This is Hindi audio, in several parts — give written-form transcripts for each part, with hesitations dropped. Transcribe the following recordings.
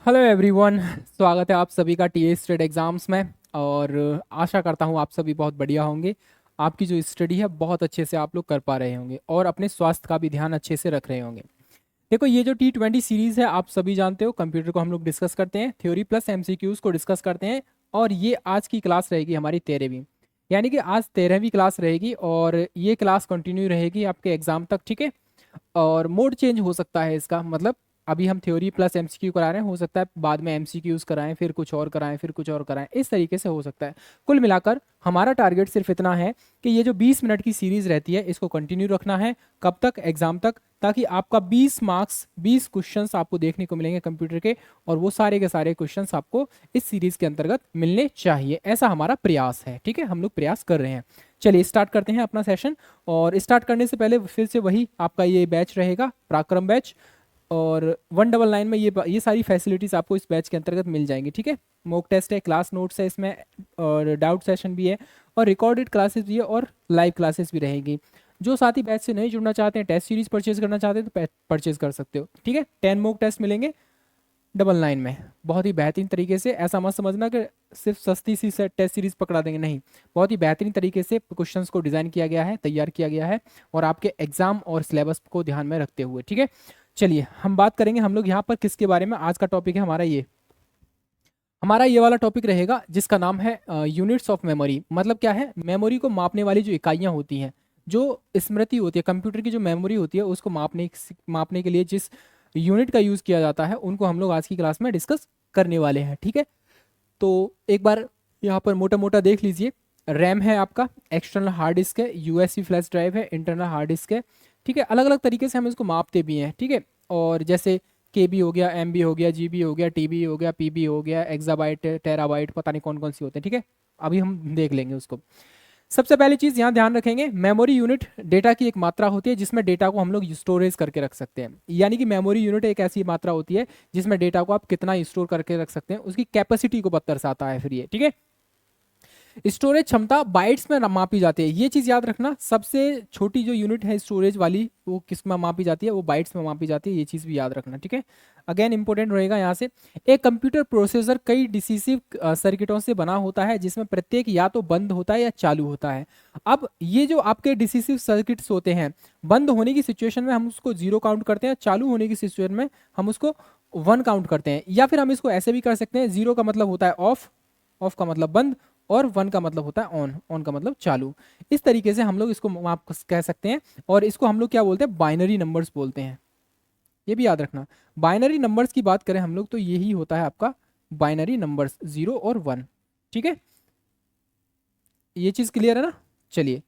Hello everyone. स्वागत है आप सभी का टीए स्टेट एग्ज़ाम्स में। और आशा करता हूँ आप सभी बहुत बढ़िया होंगे। आपकी जो स्टडी है बहुत अच्छे से आप लोग कर पा रहे होंगे और अपने स्वास्थ्य का भी ध्यान अच्छे से रख रहे होंगे। देखो, ये जो T20 सीरीज़ है आप सभी जानते हो, कंप्यूटर को हम लोग डिस्कस करते हैं, थ्योरी प्लस एमसीक्यूज़ को डिस्कस करते हैं। और ये आज की क्लास रहेगी हमारी 13वीं, यानी कि आज 13वीं क्लास रहेगी और ये क्लास कंटिन्यू रहेगी आपके एग्ज़ाम तक, ठीक है। और मोड चेंज हो सकता है इसका, मतलब अभी हम थ्योरी प्लस एमसीक्यू करा रहे हैं, हो सकता है बाद में एमसीक्यूज कराएं, फिर कुछ और कराएं, फिर कुछ और कराएं, इस तरीके से हो सकता है। कुल मिलाकर हमारा टारगेट सिर्फ इतना है कि ये जो 20 मिनट की सीरीज रहती है इसको कंटिन्यू रखना है। कब तक? एग्जाम तक, ताकि आपका 20 मार्क्स 20 क्वेश्चंस आपको देखने को मिलेंगे कंप्यूटर के, और वो सारे के सारे क्वेश्चंस आपको इस सीरीज के अंतर्गत मिलने चाहिए, ऐसा हमारा प्रयास है। ठीक है, हम लोग प्रयास कर रहे हैं। चलिए स्टार्ट करते हैं अपना सेशन। और स्टार्ट करने से पहले फिर से वही आपका ये बैच रहेगा, पराक्रम बैच। और 199 में ये सारी फैसिलिटीज़ आपको इस बैच के अंतर्गत मिल जाएंगी। ठीक है, मॉक टेस्ट है, क्लास नोट्स है इसमें, और डाउट सेशन भी है, और रिकॉर्डेड क्लासेस भी है, और लाइव क्लासेस भी रहेंगी। जो साथी बैच से नहीं जुड़ना चाहते हैं, टेस्ट सीरीज परचेज करना चाहते हैं, तो परचेज कर सकते हो। ठीक है, 10 मॉक टेस्ट मिलेंगे 99 में, बहुत ही बेहतरीन तरीके से। ऐसा मत समझना कि सिर्फ सस्ती सी टेस्ट सीरीज पकड़ा देंगे, नहीं, बहुत ही बेहतरीन तरीके से क्वेश्चंस को डिज़ाइन किया गया है, तैयार किया गया है, और आपके एग्जाम और सिलेबस को ध्यान में रखते हुए। ठीक है, चलिए हम बात करेंगे हम लोग यहाँ पर किसके बारे में। आज का टॉपिक है हमारा ये वाला टॉपिक रहेगा जिसका नाम है यूनिट्स ऑफ मेमोरी। मतलब क्या है? मेमोरी को मापने वाली जो इकाइयाँ होती हैं, जो स्मृति होती है, कंप्यूटर की जो मेमोरी होती है, उसको मापने के लिए जिस यूनिट का यूज़ किया जाता है, उनको हम लोग आज की क्लास में डिस्कस करने वाले हैं। ठीक है, तो एक बार यहाँ पर मोटा मोटा देख लीजिए। रैम है आपका, एक्सटर्नल हार्ड डिस्क है, यूएसबी फ्लैश ड्राइव है, इंटरनल हार्ड डिस्क है। ठीक है, अलग अलग तरीके से हम इसको मापते भी हैं। ठीक है, और जैसे केबी हो गया, एमबी हो गया, जीबी हो गया, टीबी हो गया, पीबी हो गया, एक्साबाइट, टेराबाइट, पता नहीं कौन कौन सी होते हैं। ठीक है, अभी हम देख लेंगे उसको। सबसे पहली चीज़ यहाँ ध्यान रखेंगे, मेमोरी यूनिट डेटा की एक मात्रा होती है जिसमें डेटा को हम लोग स्टोरेज करके रख सकते हैं। यानी कि मेमोरी यूनिट एक ऐसी मात्रा होती है जिसमें डेटा को आप कितना स्टोर करके रख सकते हैं, उसकी कैपेसिटी को दर्शाता है फिर ये। ठीक है, स्टोरेज क्षमता बाइट्स में मापी जाती है, ये चीज़ याद रखना। सबसे छोटी जो यूनिट है स्टोरेज वाली, वो किस में मापी जाती है? वो बाइट्स में मापी जाती है, ये चीज़ भी याद रखना। ठीक है, अगेन इंपॉर्टेंट रहेगा यहाँ से। एक कंप्यूटर प्रोसेसर कई डिसिसिव सर्किटों से बना होता है जिसमें प्रत्येक या तो बंद होता है या चालू होता है। अब ये जो आपके डिसिसिव सर्किट्स होते हैं, बंद होने की सिचुएशन में हम उसको 0 काउंट करते हैं, चालू होने की सिचुएशन में हम उसको 1 काउंट करते हैं। या फिर हम इसको ऐसे भी कर सकते हैं, 0 का मतलब होता है ऑफ, ऑफ का मतलब बंद, और 1 का मतलब होता है ऑन, ऑन का मतलब चालू। इस तरीके से हम लोग इसको माप कह सकते हैं, और इसको हम लोग क्या बोलते हैं? बाइनरी नंबर्स बोलते हैं, ये भी याद रखना। बाइनरी नंबर्स की बात करें हम लोग तो यही होता है आपका बाइनरी नंबर्स, 0 और 1। ठीक है, ये चीज़ क्लियर है ना? चलिए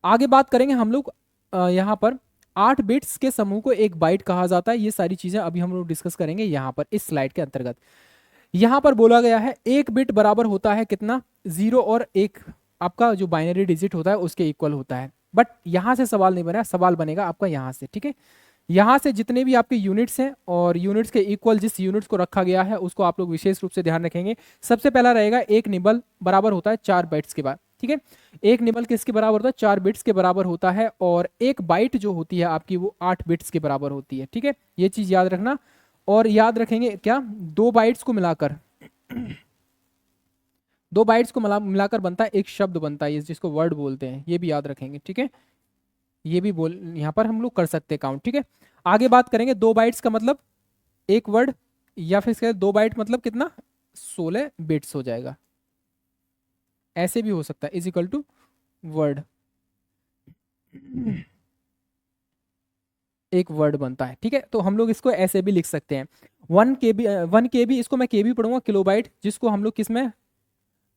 आगे बात करेंगे हम लोग। यहाँ पर 8 बिट्स के समूह को एक बाइट कहा जाता है। ये सारी चीज़ें अभी हम लोग डिस्कस करेंगे यहाँ पर इस स्लाइड के अंतर्गत। यहाँ पर बोला गया है एक बिट बराबर होता है कितना? 0 और 1, आपका जो बाइनरी डिजिट होता है उसके इक्वल होता है। बट यहाँ से सवाल नहीं बना, सवाल बनेगा आपका यहाँ से। ठीक है, यहाँ से जितने भी आपके यूनिट्स हैं और यूनिट्स के इक्वल जिस यूनिट्स को रखा गया है उसको आप लोग विशेष रूप से ध्यान रखेंगे। सबसे पहला रहेगा एक निबल बराबर होता है 4 बाइट्स के बाद। ठीक है, एक निबल किसके बराबर होता है? 4 बिट्स के बराबर होता है, और एक बाइट जो होती है आपकी वो 8 बिट्स के बराबर होती है। ठीक है, ये चीज़ याद रखना। और याद रखेंगे क्या? 2 बाइट्स को मिलाकर 2 बाइट्स को मिलाकर बनता है एक शब्द बनता है, जिसको वर्ड बोलते हैं, ये भी याद रखेंगे। ठीक है, ये भी बोल यहाँ पर हम लोग कर सकते हैं काउंट। ठीक है, आगे बात करेंगे 2 बाइट्स का मतलब एक वर्ड, या फिर 2 बाइट मतलब कितना? 16 बिट्स हो जाएगा। ऐसे भी हो सकता है, इज इक्वल टू वर्ड, एक वर्ड बनता है। ठीक है, तो हम लोग इसको ऐसे भी लिख सकते हैं। 1 KB, इसको मैं KB पढ़ूंगा, किलोबाइट, जिसको हम लोग किसमें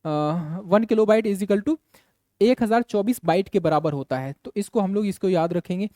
1 kilobyte is equal to 1024 byte के बराबर होता है। तो इसको हम लोग इसको याद रखेंगे।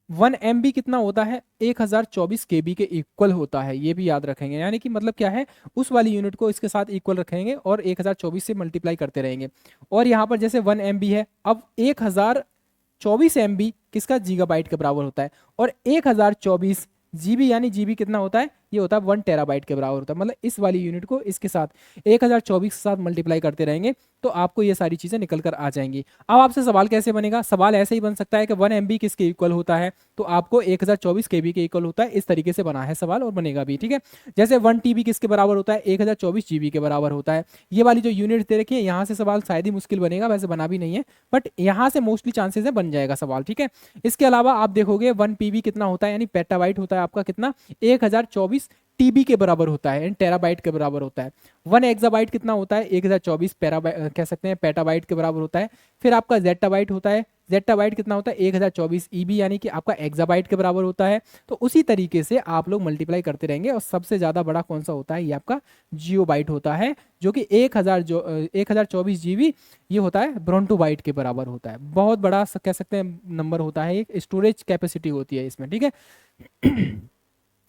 1 MB कितना होता है? 1024 KB के इक्वल होता है, ये भी याद रखेंगे। यानी कि मतलब क्या है, उस वाली यूनिट को इसके साथ इक्वल रखेंगे और 1024 से मल्टीप्लाई करते रहेंगे। और यहाँ पर जैसे 1 MB है, अब 1024 MB किसका? गीगाबाइट के बराबर होता है। और 1024 GB, यानी GB कितना होता है? ये होता है 1 टेराबाइट के बराबर होता है। मतलब इस वाली यूनिट को इसके साथ 1024 के साथ मल्टीप्लाई करते रहेंगे तो आपको ये सारी चीज़ें निकल कर आ जाएंगी। अब आपसे सवाल कैसे बनेगा, सवाल ऐसे ही बन सकता है कि 1 MB किसके इक्वल होता है, तो आपको 1024 KB के इक्वल होता है, इस तरीके से बना है सवाल और बनेगा भी, ठीक है। जैसे 1 TB किसके बराबर होता है, 1024 GB के बराबर होता है। ये वाली जो यूनिट दे रखी है यहाँ से सवाल शायद ही मुश्किल बनेगा, वैसे बना भी नहीं है, बट यहाँ से मोस्टली चांसेस है बन जाएगा सवाल, ठीक है। इसके अलावा आप देखोगे 1 PB कितना होता है, यानी पेटाबाइट होता है आपका कितना, 1024 TB के बराबर होता है, टेराबाइट के बराबर होता है। 1 एक्साबाइट कितना होता है, 1024 पेराबाइट कह सकते हैं पेटाबाइट के बराबर होता है। फिर आपका जेटाबाइट होता है, जेटाबाइट कितना होता है, 1024 EB यानी कि आपका एक्साबाइट के बराबर होता है। तो उसी तरीके से आप लोग मल्टीप्लाई करते रहेंगे और सबसे ज़्यादा बड़ा कौन सा होता है, ये आपका जियोबाइट होता है, जो कि 1024 GB ये होता है ब्रोंटोबाइट के बराबर होता है। बहुत बड़ा कह सकते हैं नंबर होता है, एक स्टोरेज कैपेसिटी होती है इसमें, ठीक है।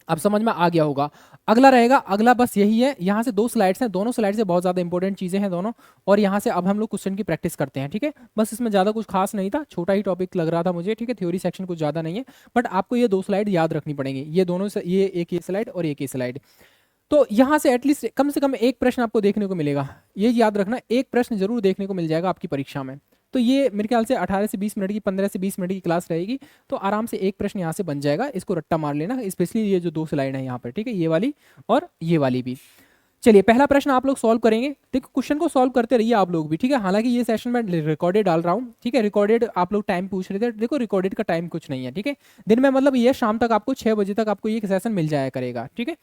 अब समझ में आ गया होगा। अगला रहेगा, अगला बस यही है, यहाँ से 2 स्लाइड्स हैं, दोनों स्लाइड से बहुत ज़्यादा इंपॉर्टेंट चीज़ें हैं दोनों, और यहाँ से अब हम लोग क्वेश्चन की प्रैक्टिस करते हैं, ठीक है। बस इसमें ज़्यादा कुछ खास नहीं था, छोटा ही टॉपिक लग रहा था मुझे, ठीक है, थ्योरी सेक्शन कुछ ज़्यादा नहीं है, बट आपको ये 2 स्लाइड याद रखनी पड़ेंगी, ये दोनों से, ये एक ये स्लाइड और एक ये स्लाइड। तो यहाँ से एटलीस्ट कम से कम एक प्रश्न आपको देखने को मिलेगा, ये याद रखना, एक प्रश्न जरूर देखने को मिल जाएगा आपकी परीक्षा में। तो ये मेरे ख्याल से 18 से 20 मिनट की, 15 से 20 मिनट की क्लास रहेगी, तो आराम से एक प्रश्न यहाँ से बन जाएगा, इसको रट्टा मार लेना, स्पेशली ये जो 2 स्लाइड है यहाँ पर, ठीक है, ये वाली और ये वाली भी। चलिए पहला प्रश्न आप लोग सॉल्व करेंगे, देखो क्वेश्चन को सॉल्व करते रहिए आप लोग भी, ठीक है। हालांकि ये सेशन में रिकॉर्डेड डाल रहा हूँ, ठीक है, रिकॉर्डेड आप लोग टाइम पूछ रहे थे, देखो रिकॉर्डेड का टाइम कुछ नहीं है, ठीक है। दिन में मतलब ये शाम तक आपको 6 बजे तक आपको ये सेशन मिल जाया करेगा, ठीक है।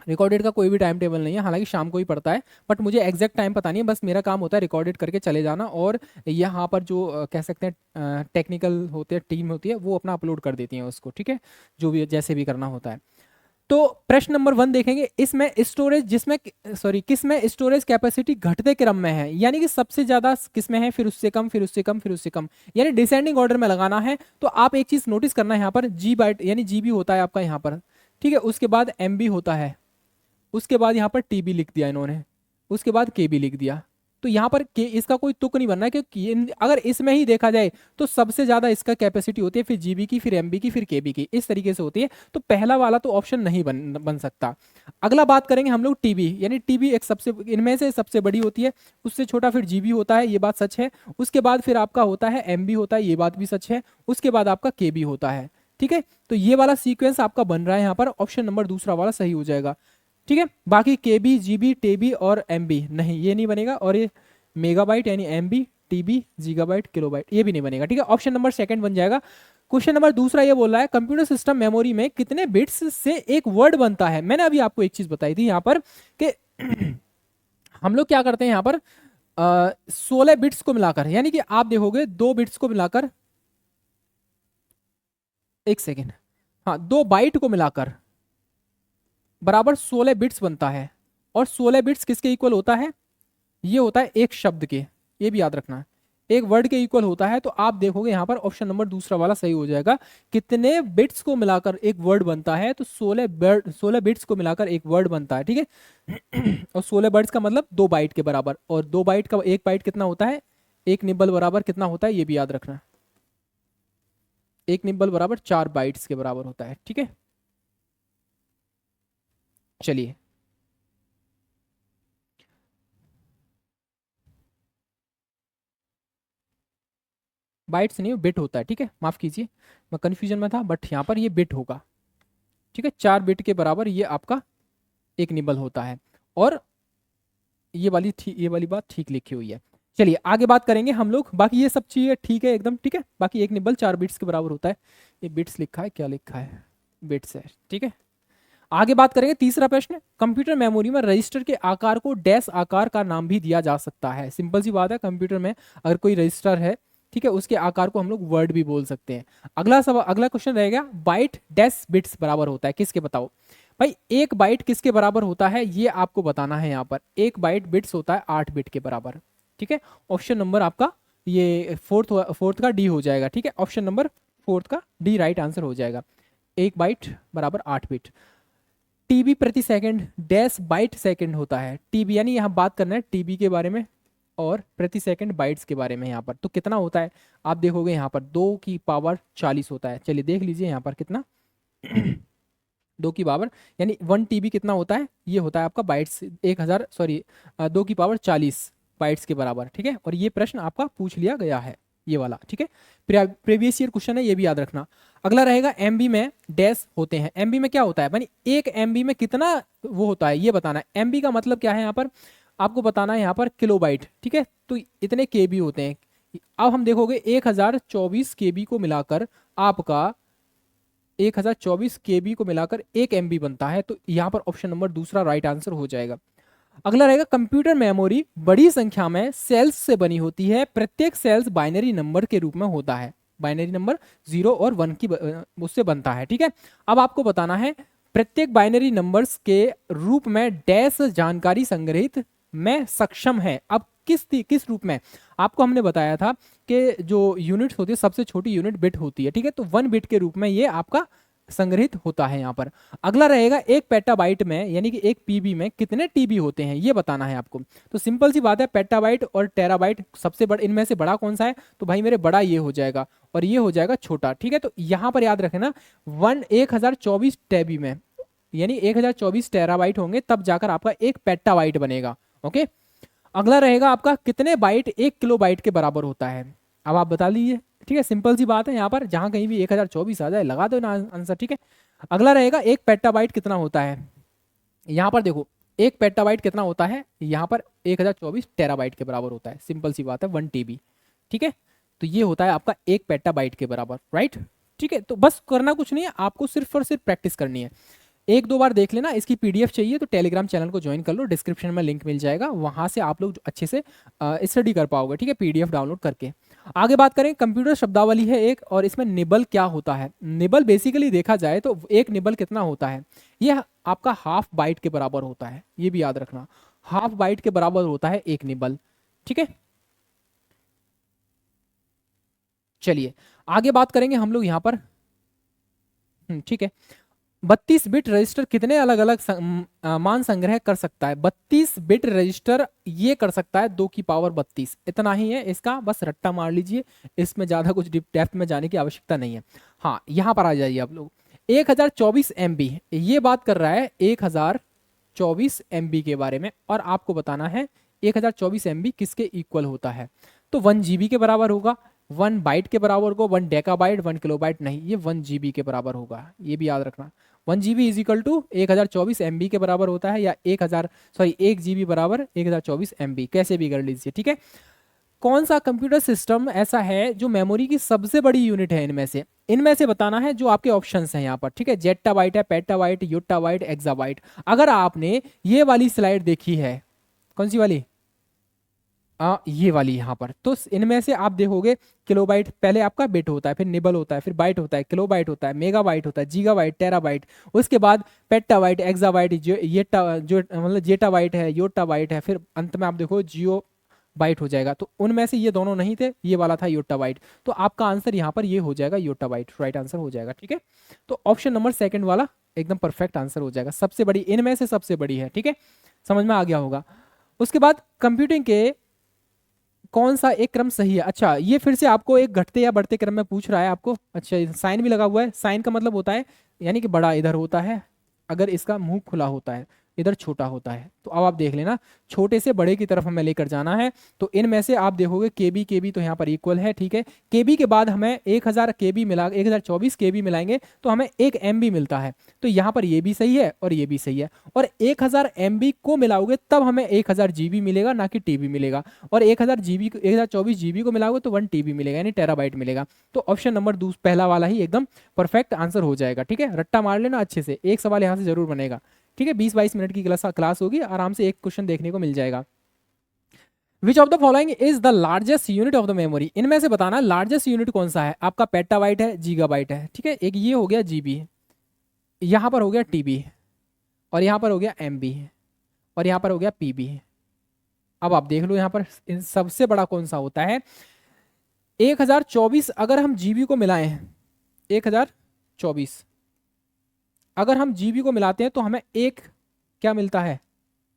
रिकॉर्डेड का कोई भी टाइम टेबल नहीं है, हालांकि शाम को ही पड़ता है, बट मुझे एग्जैक्ट टाइम पता नहीं है, बस मेरा काम होता है रिकॉर्डेड करके चले जाना, और यहाँ पर जो कह सकते हैं टेक्निकल होते हैं, टीम होती है, वो अपना अपलोड कर देती है उसको, ठीक है, जो भी जैसे भी करना होता है। तो प्रश्न नंबर 1 देखेंगे, इसमें स्टोरेज जिसमें सॉरी किसमें स्टोरेज कैपेसिटी घटते क्रम में है, यानी कि सबसे ज्यादा किसमें है, फिर उससे कम, फिर उससे कम, फिर उससे कम, यानी डिसेंडिंग ऑर्डर में लगाना है। तो आप एक चीज नोटिस करना है यहाँ पर, जी बाइट यानी जीबी होता है आपका यहाँ पर, ठीक है, उसके बाद एमबी होता है, उसके बाद यहाँ पर टीबी लिख दिया इन्होंने, उसके बाद केबी लिख दिया। तो यहाँ पर के इसका कोई तुक नहीं बनना है, क्योंकि अगर इसमें ही देखा जाए तो सबसे ज्यादा इसका कैपेसिटी होती है, फिर जीबी की, फिर एमबी की, फिर केबी की, इस तरीके से होती है। तो पहला वाला तो ऑप्शन नहीं बन सकता। अगला बात करेंगे हम लोग टीबी, यानी टीबी एक सबसे इनमें से सबसे बड़ी होती है, उससे छोटा फिर जीबी होता है, ये बात सच है। उसके बाद फिर आपका होता है एमबी होता है, ये बात भी सच है। उसके बाद आपका केबी होता है, ठीक है। तो ये वाला सीक्वेंस आपका बन रहा है यहाँ पर, ऑप्शन नंबर दूसरा वाला सही हो जाएगा, ठीक है। बाकी केबी, जीबी, टेबी और एमबी नहीं, ये नहीं बनेगा, और ये मेगाबाइट यानी एमबी, टीबी, गीगाबाइट, किलोबाइट, ये भी नहीं बनेगा, ठीक है। ऑप्शन नंबर सेकंड बन जाएगा। क्वेश्चन नंबर दूसरा ये बोल रहा है, कंप्यूटर सिस्टम मेमोरी में कितने बिट्स से एक वर्ड बनता है। मैंने अभी आपको एक चीज बताई थी यहाँ पर कि हम लोग क्या करते हैं यहाँ पर 16 बिट्स को मिलाकर, यानी कि आप देखोगे 2 बिट्स को मिलाकर, एक सेकेंड, हाँ 2 बाइट को मिलाकर बराबर 16 बिट्स बनता है। और 16 बिट्स किसके इक्वल होता है, ये होता है एक शब्द के, ये भी याद रखना है, एक वर्ड के इक्वल होता है। तो आप देखोगे यहाँ पर ऑप्शन नंबर दूसरा वाला सही हो जाएगा, कितने बिट्स को मिलाकर एक वर्ड बनता है, तो 16 बिट्स को मिलाकर एक वर्ड बनता है, ठीक है। और 16 बिट्स का मतलब 2 बाइट के बराबर, और 2 बाइट का 1 बाइट कितना होता है, 1 निब्बल बराबर कितना होता है, ये भी याद रखना, 1 निब्बल बराबर 4 बाइट्स के बराबर होता है, ठीक है। चलिए बाइट्स नहीं, बिट होता है, ठीक है, माफ कीजिए मैं कंफ्यूजन में था, बट यहाँ पर ये बिट होगा, ठीक है, 4 बिट के बराबर ये आपका 1 निबल होता है। और ये वाली बात ठीक लिखी हुई है। चलिए आगे बात करेंगे हम लोग, बाकी ये सब चीजें ठीक है एकदम, ठीक है, बाकी 1 निबल 4 बिट्स के बराबर होता है। ये बिट्स लिखा है, क्या लिखा है, बिट्स है, ठीक है। आगे बात करेंगे तीसरा प्रश्न, कंप्यूटर मेमोरी में रजिस्टर के आकार को डैश आकार का नाम भी दिया जा सकता है। सिंपल सी बात है, कंप्यूटर में अगर कोई रजिस्टर है, ठीक है, उसके आकार को हम लोग वर्ड भी बोल सकते हैं। अगला सवाल, अगला क्वेश्चन रहेगा, बाइट डैश बिट्स बराबर होता है किसके, बताओ भाई। 1 बाइट किसके बराबर होता है, ये आपको बताना है। यहाँ पर 1 बाइट बिट्स होता है 8 बिट के बराबर, ठीक है। ऑप्शन नंबर आपका ये फोर्थ का डी हो जाएगा, ठीक है, ऑप्शन नंबर फोर्थ का डी राइट आंसर हो जाएगा। 1 बाइट बराबर 8 बिट। टीबी प्रति सेकंड डैश बाइट सेकंड होता है, टीबी यानी यहाँ बात करना है टीबी के बारे में, और प्रति सेकंड बाइट्स के बारे में। यहाँ पर तो कितना होता है, आप देखोगे यहाँ पर 2 की पावर 40 होता है। चलिए देख लीजिए यहाँ पर कितना दो की पावर यानी 1 TB कितना होता है, ये होता है आपका बाइट्स 1000 सॉरी 2 की पावर 40 बाइट्स के बराबर, ठीक है। और ये प्रश्न आपका पूछ लिया गया है ये वाला, ठीक है। प्रीवियस ईयर क्वेश्चन है, ये भी याद रखना। अगला रहेगा एमबी में डैश होते हैं। एमबी में क्या होता है यानी एक एमबी में कितना वो होता है ये बताना है। एमबी का मतलब क्या है यहाँ पर आपको बताना है, यहाँ पर किलोबाइट, ठीक है। तो इतने केबी होते हैं। अब हम देखोगे 1024 केबी को मिलाकर आपका 1024 केबी को मिलाकर 1 MB बनता है। तो यहाँ पर ऑप्शन नंबर दूसरा राइट आंसर हो जाएगा। अगला रहेगा कंप्यूटर मेमोरी बड़ी संख्या में सेल्स से बनी होती है। प्रत्येक सेल्स बाइनरी नंबर के रूप में होता है। बाइनरी नंबर 0 और 1 की उससे बनता है, ठीक है। अब आपको बताना है प्रत्येक बाइनरी नंबर्स के रूप में डैश जानकारी संग्रहित में सक्षम है। अब किस रूप में आपको हमने बताया था कि जो यूनिट्स होती है सबसे छोटी यूनिट बिट होती है, ठीक है। तो 1 बिट के रूप में ये आपका संग्रहित होता है यहाँ पर। अगला रहेगा एक पेटाबाइट में यानी कि एक पीबी में कितने टीबी होते हैं ये बताना है आपको। तो सिंपल सी बात है, पेटाबाइट और टेराबाइट सबसे बड़ा, इनमें से बड़ा कौन सा है, तो भाई मेरे बड़ा ये हो जाएगा और ये हो जाएगा छोटा, ठीक है। तो यहाँ पर याद रखना 1024 टेबी में यानी 1024 टेराबाइट होंगे तब जाकर आपका एक पेटाबाइट बनेगा, ओके। अगला रहेगा आपका कितने बाइट 1 किलोबाइट के बराबर होता है। अब आप बता लीजिए, ठीक है। सिंपल सी बात है, यहाँ पर जहां कहीं भी 1024 आ जाए लगा दो ना आंसर, ठीक है। अगला रहेगा एक पेटाबाइट कितना होता है। यहाँ पर देखो एक पेटाबाइट कितना होता है, यहाँ पर 1024 टेराबाइट के बराबर होता है। सिंपल सी बात है 1 TB, ठीक है। तो ये होता है आपका एक पेटाबाइट के बराबर, राइट, ठीक है। तो बस करना कुछ नहीं है, आपको सिर्फ और सिर्फ प्रैक्टिस करनी है। एक दो बार देख लेना। इसकी पीडीएफ चाहिए तो टेलीग्राम चैनल को ज्वाइन कर लो, डिस्क्रिप्शन में लिंक मिल जाएगा, वहां से आप लोग अच्छे से स्टडी कर पाओगे, ठीक है, पीडीएफ डाउनलोड करके। आगे बात करें, कंप्यूटर शब्दावली है एक, और इसमें निबल क्या होता है। निबल बेसिकली देखा जाए तो एक निबल कितना होता है, यह आपका हाफ बाइट के बराबर होता है, ये भी याद रखना, हाफ बाइट के बराबर होता है एक निबल, ठीक है। चलिए आगे बात करेंगे हम लोग यहाँ पर, ठीक है। 32 बिट रजिस्टर कितने अलग अलग मान संग्रह कर सकता है। 32 बिट रजिस्टर ये कर सकता है 2 की पावर 32, इतना ही है इसका, बस रट्टा मार लीजिए, इसमें ज्यादा कुछ डेप्थ में जाने की आवश्यकता नहीं है। हाँ यहां पर आ जाइए आप लोग, 1024 MB ये बात कर रहा है 1024 MB के बारे में, और आपको बताना है 1024 MB किसके इक्वल होता है। तो 1 GB के बराबर होगा, 1 बाइट के बराबर होगा, 1 डेकाबाइट 1 किलोबाइट नहीं, ये 1 GB के बराबर होगा, ये भी याद रखना। 1 GB is equal to 1024 MB के बराबर होता है, या 1 GB बराबर 1024 MB, कैसे भी कर लीजिए, ठीक है। कौन सा कंप्यूटर सिस्टम ऐसा है जो मेमोरी की सबसे बड़ी यूनिट है, इनमें से बताना है जो आपके ऑप्शंस हैं यहाँ पर, ठीक है। जेट्टाबाइट है, पेटाबाइट, योट्टाबाइट, एक्साबाइट। अगर आपने ये वाली स्लाइड देखी है, कौन सी वाली, ये वाली यहाँ पर, तो इनमें से आप देखोगे किलोबाइट पहले आपका बिट होता है, फिर निबल होता है, फिर बाइट होता है, किलोबाइट होता है, मेगाबाइट होता है, जीगाबाइट, टेराबाइट, उसके बाद पेट्टाबाइट, एक्साबाइट, जो मतलब जेटाबाइट है, योट्टाबाइट है, फिर अंत में आप देखो जियो बाइट हो जाएगा। तो उनमें से ये दोनों नहीं थे, ये वाला था योट्टाबाइट, तो आपका आंसर यहाँ पर ये हो जाएगा योट्टाबाइट, राइट आंसर हो जाएगा, ठीक है। तो ऑप्शन नंबर सेकंड वाला एकदम परफेक्ट आंसर हो जाएगा, सबसे बड़ी, इनमें से सबसे बड़ी है, ठीक है, समझ में आ गया होगा। उसके बाद कंप्यूटिंग के कौन सा एक क्रम सही है। अच्छा ये फिर से आपको एक घटते या बढ़ते क्रम में पूछ रहा है आपको। अच्छा साइन भी लगा हुआ है, साइन का मतलब होता है यानी कि बड़ा इधर होता है, अगर इसका मुंह खुला होता है, इधर छोटा होता है। तो अब आप देख लेना, छोटे से बड़े की तरफ हमें लेकर जाना है। तो इनमें से आप देखोगे केबी केबी तो यहाँ पर इक्वल है, ठीक है। केबी के बाद हमें 1000 केबी मिला, 1024 केबी मिलाएंगे तो हमें 1 MB मिलता है। तो यहाँ पर ये भी सही है और ये भी सही है, और 1000 MB को मिलाओगे तब हमें 1000 GB मिलेगा, ना कि TB मिलेगा। और 1000 GB 1024 GB को मिलाओगे तो 1 TB मिलेगा, यानी टेराबाइट मिलेगा। तो ऑप्शन नंबर पहला वाला ही एकदम परफेक्ट आंसर हो जाएगा, ठीक है। रट्टा मार लेना अच्छे से, एक सवाल यहाँ से जरूर बनेगा, ठीक है। 20-22 मिनट की क्लास होगी, आराम से एक क्वेश्चन देखने को मिल जाएगा। Which of the following is the largest unit of the memory, इनमें से बताना लार्जेस्ट यूनिट कौन सा है। आपका पेटाबाइट है, गीगाबाइट है, ठीक है। एक ये हो गया जीबी, यहां पर हो गया टीबी, और यहां पर हो गया एमबी, और यहां पर हो गया पीबी। अब आप देख लो यहां पर सबसे बड़ा कौन सा होता है। 1024 अगर हम जीबी को मिलाएं, 1024 अगर हम जीबी को मिलाते हैं तो हमें एक क्या मिलता है,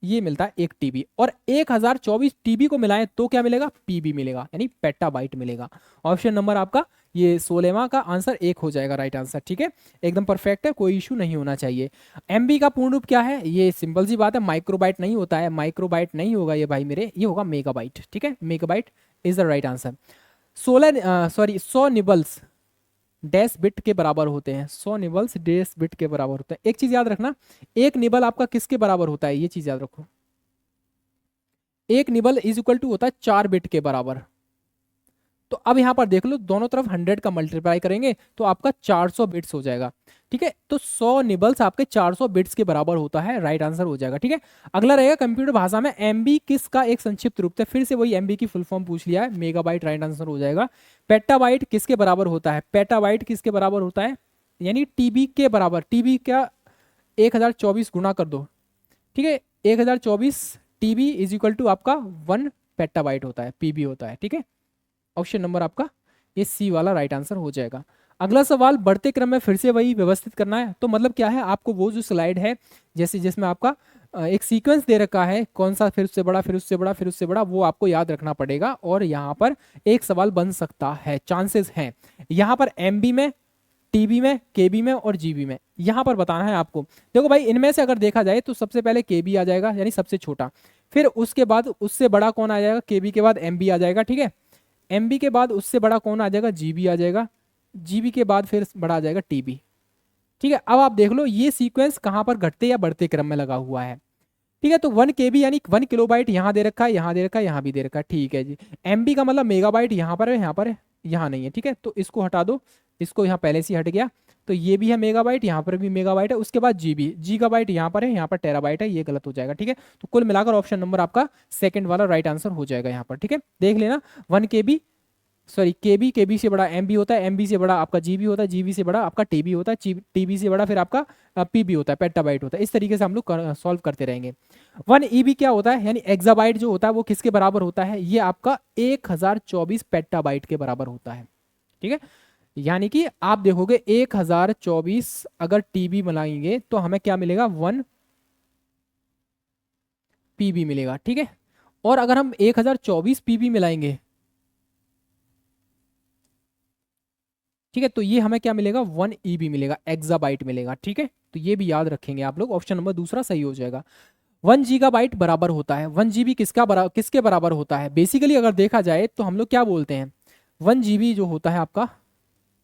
ये मिलता है 1 TB। और 1024 TB को मिलाएं तो क्या मिलेगा, पीबी मिलेगा, यानी पेटाबाइट मिलेगा। ऑप्शन नंबर आपका ये 16वां का आंसर 1 हो जाएगा राइट आंसर। ठीक है, एकदम परफेक्ट है, कोई इशू नहीं होना चाहिए। एमबी का पूर्ण रूप क्या है? ये सिंपल सी बात है, माइक्रोबाइट नहीं होता है, माइक्रोबाइट नहीं होगा ये भाई मेरे, ये होगा मेगाबाइट। ठीक है, megabyte is the right answer. 100 nibbles dash bit के बराबर होते हैं, 100 निबल्स डैश बिट के बराबर होते हैं। एक चीज याद रखना, एक निबल आपका किसके बराबर होता है, ये चीज याद रखो। एक निबल इज इक्वल टू होता है 4 बिट के बराबर। तो अब यहां पर देख लो, दोनों तरफ 100 का मल्टीप्लाई करेंगे तो आपका 400 बिट्स हो जाएगा। ठीक है, तो 100 निबल्स आपके 400 बिट्स के बराबर होता है, राइट आंसर हो जाएगा। ठीक है, अगला रहेगा कंप्यूटर भाषा में एमबी किसका एक संक्षिप्त रूप है? फिर से वही एमबी की फुल फॉर्म पूछ लिया है, मेगाबाइट राइट आंसर हो जाएगा। पेटाबाइट किसके बराबर होता है? पेटाबाइट किसके बराबर होता है? यानी टीबी के बराबर। टीबी क्या? 1024 गुना कर दो। ठीक है, 1024 टीबी इज इक्वल टू आपका 1 पेटाबाइट होता है, पीबी होता है। ठीक है, ऑप्शन नंबर आपका ये सी वाला राइट आंसर हो जाएगा। अगला सवाल बढ़ते क्रम में फिर से वही व्यवस्थित करना है। तो मतलब क्या है, आपको वो जो स्लाइड है जैसे जिसमें आपका एक सीक्वेंस दे रखा है, कौन सा फिर उससे बड़ा, फिर उससे बड़ा, फिर उससे बड़ा, वो आपको याद रखना पड़ेगा और यहाँ पर एक सवाल बन सकता है, चांसेस हैं। यहाँ पर एमबी में, टीबी में, केबी में और जीबी में, यहाँ पर बताना है आपको। देखो भाई, इनमें से अगर देखा जाए तो सबसे पहले केबी आ जाएगा, यानी सबसे छोटा। फिर उसके बाद उससे बड़ा कौन आ जाएगा? केबी के बाद एमबी आ जाएगा। ठीक है, एमबी के बाद उससे बड़ा कौन आ जाएगा? जीबी आ जाएगा। जीबी के बाद फिर बड़ा आ जाएगा टीबी। ठीक है, अब आप देख लो ये सीक्वेंस कहाँ पर घटते या बढ़ते क्रम में लगा हुआ है। ठीक है, तो 1 KB यानी 1 किलोबाइट यहाँ दे रखा है, यहाँ दे रखा है, यहाँ भी दे रखा है। ठीक है जी, एमबी का मतलब मेगाबाइट यहाँ पर है, यहाँ पर है, यहाँ नहीं है। ठीक है, तो इसको हटा दो, इसको यहाँ पहले से हट गया। तो ये भी है मेगाबाइट, यहाँ पर भी मेगाबाइट है। उसके बाद जीबी, जीगाबाइट यहाँ पर है, यहाँ पर टेराबाइट है, ये गलत हो जाएगा। ठीक है, तो कुल मिलाकर ऑप्शन नंबर आपका सेकंड वाला राइट आंसर हो जाएगा यहाँ पर। ठीक है, देख लेना, 1 KB, सॉरी केबी, केबी से बड़ा एमबी होता है, एमबी से बड़ा आपका जीबी होता है, जीबी से बड़ा आपका टीबी होता है, टीबी से बड़ा फिर आपका पीबी होता है, पेटाबाइट होता है। इस तरीके से हम लोग सॉल्व करते रहेंगे। 1 EB क्या होता है, यानी एक्साबाइट जो होता है वो किसके बराबर होता है? ये आपका 1024 पेटाबाइट के बराबर होता है। ठीक है, यानी कि आप देखोगे 1024 अगर टीबी बनाएंगे तो हमें क्या मिलेगा? 1 PB मिलेगा। ठीक है, और अगर हम 1024 पीबी मिलाएंगे, ठीक है, तो ये हमें क्या मिलेगा? 1 EB मिलेगा, एक्साबाइट मिलेगा। ठीक है, तो ये भी याद रखेंगे आप लोग, ऑप्शन नंबर दूसरा सही हो जाएगा। 1 GB बराबर होता है, 1 GB किसके बराबर होता है? बेसिकली अगर देखा जाए तो हम लोग क्या बोलते हैं, 1 GB जो होता है आपका,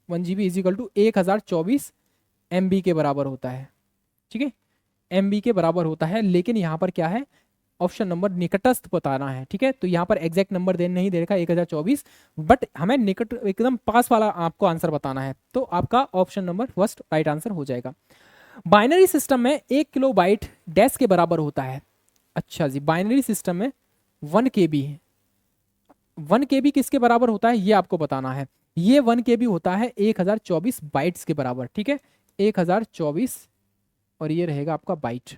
1 GB is equal to 1024 MB के बराबर होता है। ठीक है, MB के बराबर होता है, लेकिन यहाँ पर क्या है, ऑप्शन नंबर निकटस्थ बताना है। ठीक है, तो यहाँ पर एग्जैक्ट नंबर दे नहीं दे रखा 1024, बट हमें निकट एकदम पास वाला आपको आंसर बताना है, तो आपका option number first right answer हो जाएगा। बाइनरी सिस्टम में 1 KB डैश के बराबर होता है। अच्छा जी, बाइनरी सिस्टम में 1 KB है, 1 KB किसके बराबर होता है ये आपको बताना है। ये 1 KB होता है 1024 बाइट्स के बराबर। ठीक है, 1024 और ये रहेगा आपका बाइट,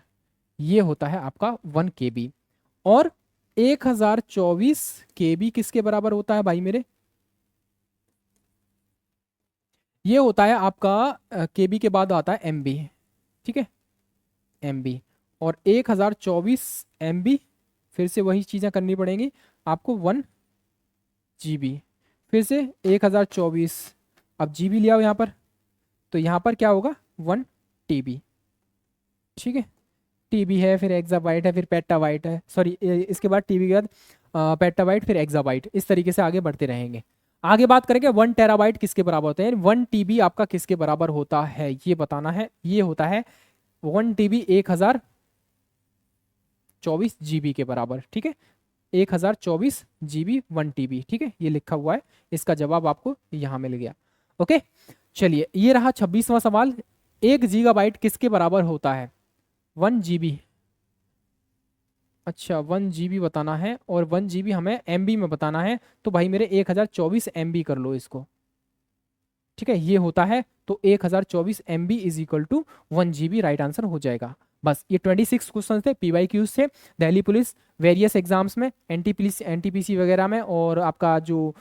ये होता है आपका 1 KB। और 1024 KB किसके बराबर होता है भाई मेरे? ये होता है आपका KB के बाद आता है MB। ठीक है, MB और 1024 MB, फिर से वही चीज़ें करनी पड़ेंगी आपको, 1 GB, फिर से 1024, अब GB लिया हो यहाँ पर, तो यहाँ पर क्या होगा? 1 TB। ठीक है, टीबी है, फिर एक्साबाइट है, फिर पेटाबाइट है, सॉरी इसके बाद टीबी के बाद पेटाबाइट, फिर एक्साबाइट, इस तरीके से आगे बढ़ते रहेंगे। आगे बात करेंगे 1 TB किसके बराबर होता है, 1 TB आपका किसके बराबर होता है ये बताना है। ये होता है 1 TB 1024 GB के बराबर। ठीक है, 1024 GB 1 TB। ठीक है, ये लिखा हुआ है, इसका जवाब आपको यहाँ मिल गया। ओके, चलिए ये रहा 26वां सवाल। 1 GB किसके बराबर होता है? 1 GB। अच्छा, 1 GB बताना है और 1 GB हमें MB में बताना है, तो भाई मेरे 1024 MB कर लो इसको। ठीक है, ये होता है, तो 1024 MB is equal to 1 GB right answer हो जाएगा। बस ये 26 क्वेश्चन थे, PYQs थे, दिल्ली पुलिस वेरियस एग्जाम्स में, NTPC वगैरह में, और आपका जो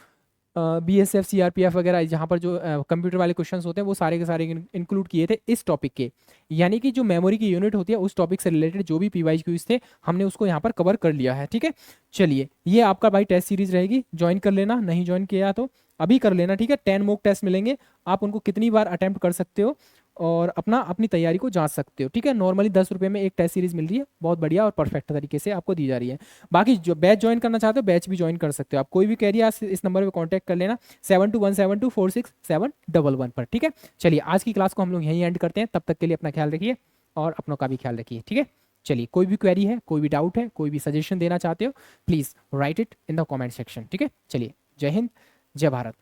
BSF CRPF वगैरह जहाँ पर जो कंप्यूटर वाले क्वेश्चंस होते हैं वो सारे के सारे इंक्लूड किए थे इस टॉपिक के। यानी कि जो मेमोरी की यूनिट होती है उस टॉपिक से रिलेटेड जो भी PYQs थे हमने उसको यहाँ पर कवर कर लिया है। ठीक है, चलिए ये आपका भाई टेस्ट सीरीज रहेगी, ज्वाइन कर लेना, नहीं ज्वाइन किया तो अभी कर लेना, ठीक है। 10 मॉक टेस्ट मिलेंगे, आप उनको कितनी बार अटेम्प्ट कर सकते हो और अपनी तैयारी को जांच सकते हो, ठीक है। नॉर्मली 10 रुपये में एक टेस्ट सीरीज मिल रही है, बहुत बढ़िया और परफेक्ट तरीके से आपको दी जा रही है। बाकी जो बैच ज्वाइन करना चाहते हो बैच भी ज्वाइन कर सकते हो आप, कोई भी क्वेरी इस नंबर पर कॉन्टैक्ट कर लेना 7217246711 पर, ठीक है। चलिए आज की क्लास को हम लोग यहीं एंड करते हैं, तब तक के लिए अपना ख्याल रखिए और अपनों का भी ख्याल रखिए, ठीक है। चलिए कोई भी क्वेरी है, कोई भी डाउट है, कोई भी सजेशन देना चाहते हो, please write it in the comment section, ठीक है। चलिए जय हिंद, जय भारत।